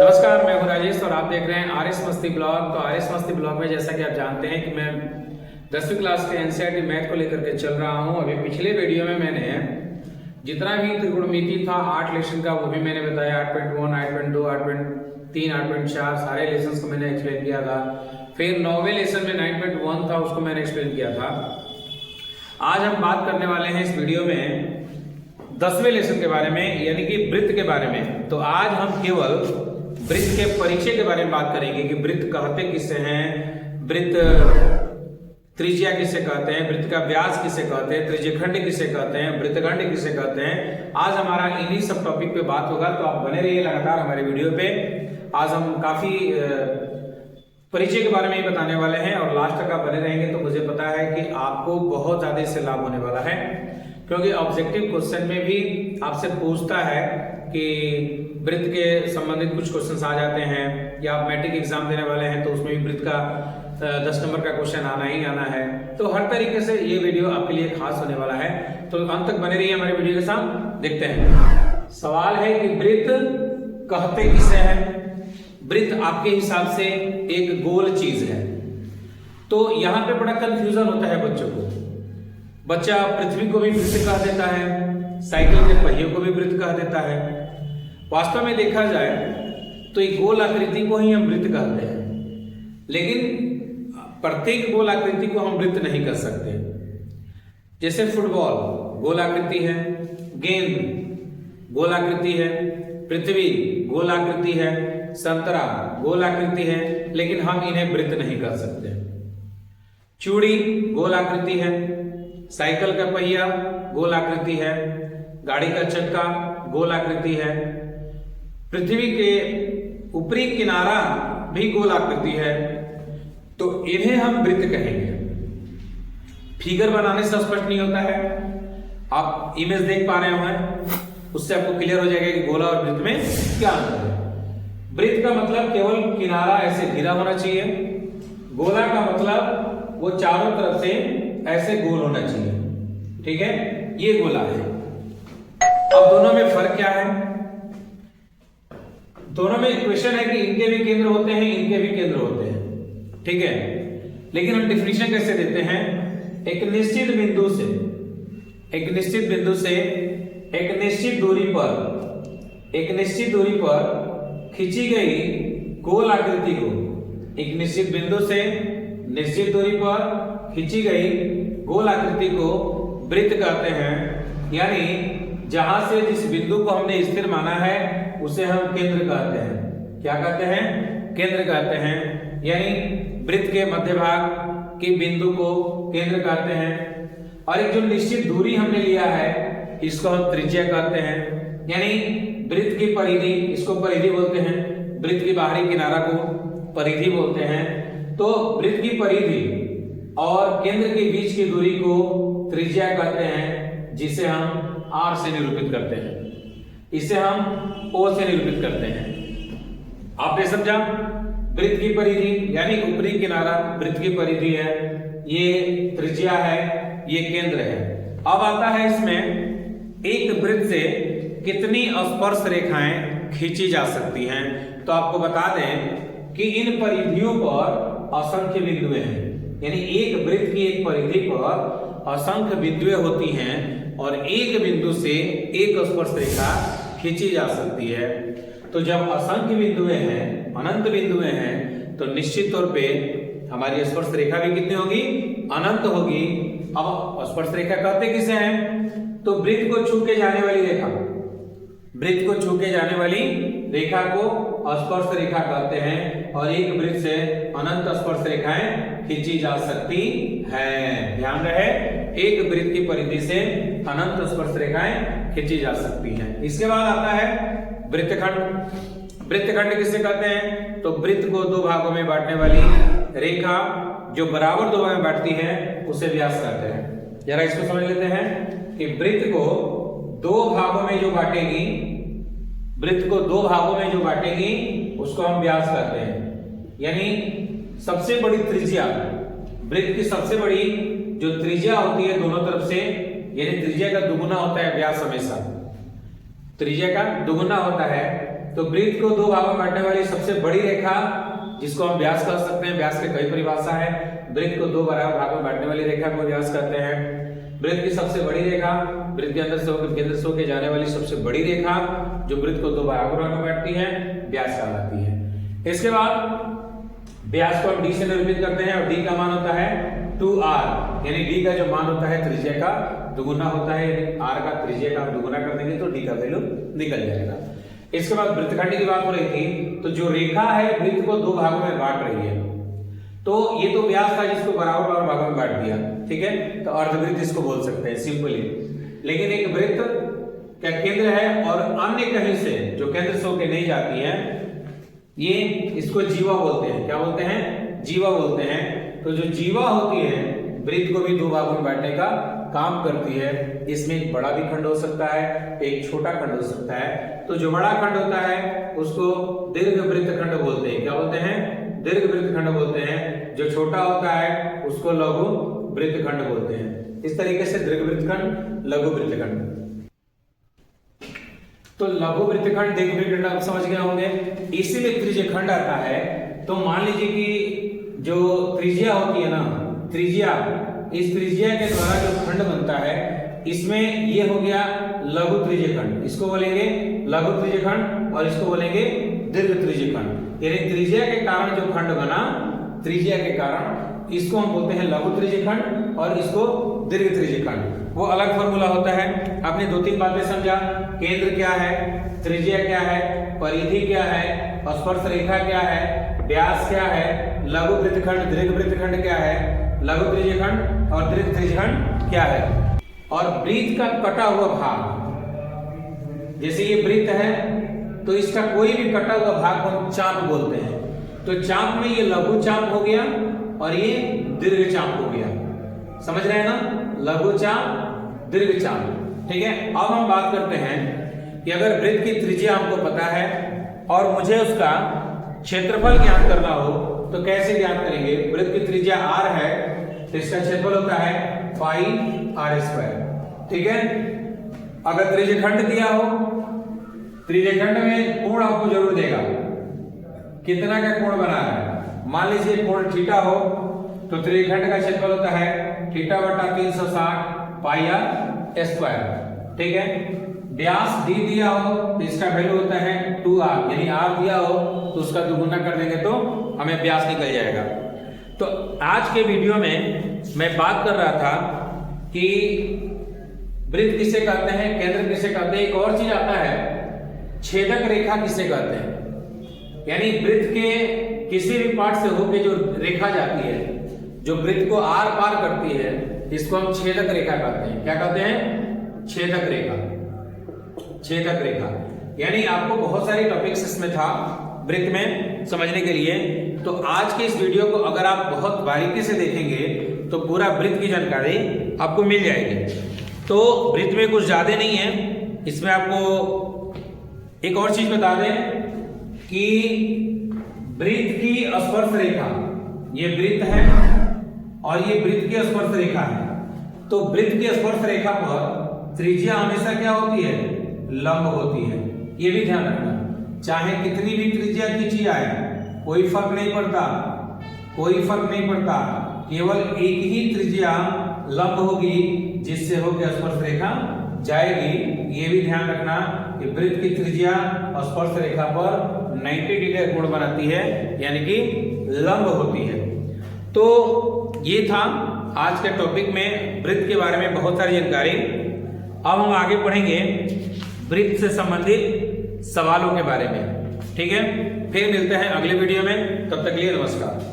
नमस्कार, मैं हूं राजेश और आप देख रहे हैं आरएस मस्ती ब्लॉग। तो आरएस मस्ती ब्लॉग में जैसा कि आप जानते हैं कि मैं 10वीं क्लास के एनसीईआरटी मैथ को लेकर के चल रहा हूं। अभी पिछले वीडियो में मैंने जितना भी त्रिकोणमिति था 8 लेसन का वो भी मैंने बताया। 8.1, 8.2, 8.3, 8.4 सारे लेसन को मैंने एक्सप्लेन किया था। फिर 9वें लेसन में 9.1 था, उसको मैंने एक्सप्लेन किया था। आज हम बात करने वाले हैं इस वीडियो में 10वें लेसन के बारे में, यानी कि वृत्त के बारे में। तो आज हम केवल वृत्त के परिचय के बारे में बात करेंगे कि वृत्त कहते किसे हैं, वृत्त त्रिज्या किसे कहते हैं, वृत्त का व्यास किसे कहते हैं, त्रिज्यखंड किसे कहते हैं, वृत्तखंड किसे कहते हैं। आज हमारा इन्हीं सब टॉपिक पे बात होगा, तो आप बने रहिए लगातार हमारे वीडियो पे। आज हम काफी परिचय के बारे में ही बताने वाले हैं और लास्ट तक आप बने रहेंगे तो मुझे पता है कि आपको बहुत ज्यादा इससे लाभ होने वाला है, क्योंकि ऑब्जेक्टिव क्वेश्चन में भी आपसे पूछता है कि वृत्त के संबंधित कुछ क्वेश्चन आ जाते हैं, या आप मैट्रिक एग्जाम देने वाले हैं तो उसमें भी वृत्त का 10 नंबर का क्वेश्चन आना ही आना है। तो हर तरीके से ये वीडियो आपके लिए खास होने वाला है, तो अंत तक बने रहिए हमारे वीडियो के साथ। देखते हैं, सवाल है कि वृत्त कहते किसे हैं। वृत्त आपके हिसाब से एक गोल चीज है। तो यहाँ पे बड़ा कंफ्यूजन होता है बच्चों को। बच्चा पृथ्वी को भी वृत्त कह देता है, साइकिल के पहिए को भी वृत्त कह देता है। वास्तव में देखा जाए तो एक गोल आकृति को ही हम वृत्त कहते हैं, लेकिन प्रत्येक गोल आकृति को हम वृत्त नहीं कर सकते। जैसे फुटबॉल गोल आकृति है, गेंद गोल आकृति है, पृथ्वी गोल आकृति है, संतरा गोल आकृति है, लेकिन हम इन्हें वृत्त नहीं कर सकते। चूड़ी गोल आकृति है, साइकिल का पहिया गोल आकृति है, गाड़ी का चक्का गोल आकृति है, पृथ्वी के ऊपरी किनारा भी गोल आकृति है, तो इन्हें हम वृत्त कहेंगे। फिगर बनाने से स्पष्ट नहीं होता है, आप इमेज देख पा रहे होंगे, उससे आपको क्लियर हो जाएगा कि गोला और वृत्त में क्या अंतर है। वृत्त का मतलब केवल किनारा ऐसे घिरा होना चाहिए, गोला का मतलब वो चारों तरफ से ऐसे गोल होना चाहिए। ठीक है, ये गोला है। अब दोनों में फर्क क्या है? दोनों में इक्वेशन है कि इनके भी केंद्र होते हैं, इनके भी केंद्र होते हैं। ठीक है, लेकिन हम डिफिनेशन कैसे देते हैं? एक निश्चित बिंदु से एक निश्चित दूरी पर खींची गई गोल आकृति को, एक निश्चित बिंदु से निश्चित दूरी पर खींची गई गोल आकृति को वृत्त कहते हैं। यानी जहां से जिस बिंदु को हमने स्थिर माना है उसे हम केंद्र कहते हैं। क्या कहते हैं? केंद्र कहते हैं। यानी वृत्त के मध्य भाग के बिंदु को केंद्र कहते हैं। और एक जो निश्चित दूरी हमने लिया है इसको हम त्रिज्या कहते हैं। यानी वृत्त की परिधि, इसको परिधि बोलते हैं, वृत्त की बाहरी किनारा को परिधि बोलते हैं। तो वृत्त की परिधि और केंद्र के बीच की दूरी को त्रिज्या कहते हैं, जिसे हम R से निरूपित करते हैं, इसे हम O से निरूपित करते हैं। आपने समझा? वृत्त की परिधि यानी ऊपरी किनारा वृत्त की परिधि है, ये त्रिज्या है, ये केंद्र है। अब आता है इसमें एक वृत्त से कितनी स्पर्श रेखाएं खींची जा सकती हैं। तो आपको बता दें कि इन परिधियों पर असंख्य बिंदुएं हैं, यानी एक वृत्त की एक परिधि पर असंख्य बिंदुएं होती हैं और एक बिंदु से एक स्पर्श रेखा खींची जा सकती है। तो जब असंख्य बिंदुएं हैं, अनंत बिंदुएं हैं, तो निश्चित तौर पे हमारी स्पर्श रेखा भी कितनी होगी? अनंत होगी। अब स्पर्श रेखा कहते किसे हैं? तो वृत्त को छू के जाने वाली रेखा, वृत्त को छू के जाने वाली रेखा को स्पर्श रेखा कहते हैं। और एक वृत्त से अनंत स्पर्श रेखाएं खींची जा सकती है। ध्यान रहे, एक वृत्त की परिधि से अनंत स्पर्श रेखाएं खींची जा सकती हैं। इसके बाद आता है वृत्तखंड। वृत्तखंड किसे कहते हैं? तो वृत्त को दो भागों में बांटने वाली रेखा जो बराबर दो भागों में बांटती है उसे व्यास कहते हैं। जरा इसको समझ लेते हैं कि वृत्त को दो भागों में जो बांटेगी, वृत्त को दो भागों में जो बांटेगी उसको हम व्यास कहते हैं। यानी सबसे बड़ी त्रिज्या, वृत्त की सबसे बड़ी जो त्रिज्या होती है दोनों तरफ से, यानी त्रिज्या का दुगुना होता है व्यास हमेशा। त्रिज्या का दुगुना होता है तो वृत्त को दो भागों में बांटने वाली सबसे बड़ी रेखा, जिसको हम व्यास कह सकते हैं, व्यास की कई परिभाषा है। वृत्त को दो बराबर भागों में बांटने वाली रेखा को व्यास कहते हैं। वृत्त की सबसे बड़ी रेखा, वृत्त के अंदर से होकर केंद्र से होकर जाने वाली सबसे बड़ी रेखा जो वृत्त को दो बराबर भागों में बांटती है, व्यास कहलाती है। इसके बाद व्यास को हम डी से निरूपित करते हैं और डी का मान होता है 2r, यानी डी का जो मान होता है त्रिज्या का दुगुना होता है, यानी r का त्रिज्या का हम दुगुना कर देंगे तो डी का वैल्यू निकल जाएगा। इसके बाद वृत्तखंड की बात हो रही थी, तो जो रेखा है वृत्त को दो भागों में बांट रही है, तो ये तो व्यास था जिसको बराबर बराबर भागों में बांट दिया, ठीक है, तो अर्धवृत्त इसको बोल सकते हैं सिंपली। लेकिन एक वृत्त का केंद्र है और अन्य कहीं से जो केंद्र से होकर नहीं जाती है, ये इसको जीवा बोलते हैं। क्या बोलते हैं? जीवा बोलते हैं। तो जो जीवा होती है वृत्त को भी दो भागों में बांटने का काम करती है। इसमें एक बड़ा भी खंड हो सकता है, एक छोटा खंड हो सकता है। तो जो बड़ा खंड होता है उसको दीर्घ वृत्त खंड बोलते हैं। क्या बोलते हैं? दीर्घ वृत्त खंड बोलते हैं। जो छोटा होता है उसको लघु वृत्त खंड बोलते हैं। इस तरीके से दीर्घ वृत्त खंड, लघु वृत्त खंड। तो लघु वृत्त खंड, दीर्घ वृत्त खंड आप समझ गए होंगे। इसी में त्रिज्य खंड आता है। तो मान लीजिए कि जो त्रिज्या होती है ना, त्रिज्या, इस त्रिज्या के द्वारा जो खंड बनता है, इसमें ये हो गया लघु त्रिज्य खंड, इसको बोलेंगे लघु त्रिज्य खंड, और इसको बोलेंगे दीर्घ त्रिज्य खंड। यानी त्रिज्या के कारण जो खंड बना, त्रिज्या के कारण, इसको हम बोलते हैं लघु त्रिज्य खंड और इसको दीर्घ त्रिज्य खंड। वो अलग फॉर्मूला होता है। आपने दो तीन बातें समझा, केंद्र क्या है, त्रिज्या क्या है, परिधि क्या है, स्पर्श रेखा क्या है, व्यास क्या है, लघु वृत्तखंड, दीर्घ वृत्तखंड क्या है, लघु त्रिज्य खंड और दीर्घ त्रिज्य खंड क्या है। और वृत्त का कटा हुआ भाग, जैसे ये वृत्त है तो इसका कोई भी कटा हुआ भाग हम चाप बोलते हैं। तो चाप में ये लघु चाप हो गया और ये दीर्घ चाप हो गया। समझ रहे हैं ना? लघु चाप, दीर्घ चाप, ठीक है। अब हम बात करते हैं कि अगर वृत्त की त्रिज्या हमको पता है और मुझे उसका क्षेत्रफल ज्ञात करना हो तो कैसे ज्ञात करेंगे? वृत्त की त्रिज्या r है तो इसका क्षेत्रफल होता है पाई r², ठीक है। अगर त्रिज्यखंड दिया हो, त्रिज्यखंड में कोण आपको जरूर देगा, कितना का कोण बना है। मान लीजिए कोण थीटा हो तो त्रिज्यखंड का क्षेत्रफल होता है थीटा बटा 360 पाई r², ठीक है। व्यास d दिया हो तो इसका वैल्यू होता है 2r, यानी r दिया हो तो उसका दुगुना कर देंगे तो हमें व्यास निकल जाएगा। तो आज के वीडियो में मैं बात कर रहा था कि वृत्त किसे कहते हैं, केंद्र किसे कहते हैं, एक और चीज आता है छेदक रेखा किसे कहते हैं। यानी वृत्त के किसी भी पार्ट से होकर जो रेखा जाती है, जो वृत्त को आर पार करती है, इसको हम छेदक रेखा कहते हैं। क्या कहते हैं? छेदक रेखा। छेदक रेखा यानी आपको बहुत सारी टॉपिक्स इसमें था वृत्त में समझने के लिए। तो आज के इस वीडियो को अगर आप बहुत बारीकी से देखेंगे तो पूरा वृत्त की जानकारी आपको मिल जाएगी। तो वृत्त में कुछ ज्यादा नहीं है, इसमें आपको एक और चीज बता दें कि वृत्त की स्पर्श रेखा, ये वृत्त है और ये वृत्त की स्पर्श रेखा है। तो वृत्त की स्पर्श रेखा पर त्रिज्या हमेशा क्या होती है? लंब होती है। ये भी ध्यान रखना, चाहे कितनी भी त्रिज्या खींची जाए कोई फर्क नहीं पड़ता, कोई फर्क नहीं पड़ता, केवल एक ही त्रिज्या लंब होगी जिससे होकर स्पर्श रेखा जाएगी। ये भी ध्यान रखना कि वृत्त की त्रिज्या स्पर्श रेखा पर 90 डिग्री कोण बनाती है, यानी कि लंब होती है। तो ये था आज के टॉपिक में वृत्त के बारे में बहुत सारी जानकारी। अब हम आगे पढ़ेंगे वृत्त से संबंधित सवालों के बारे में, ठीक है। फिर मिलते हैं अगले वीडियो में, तब तक के लिए नमस्कार।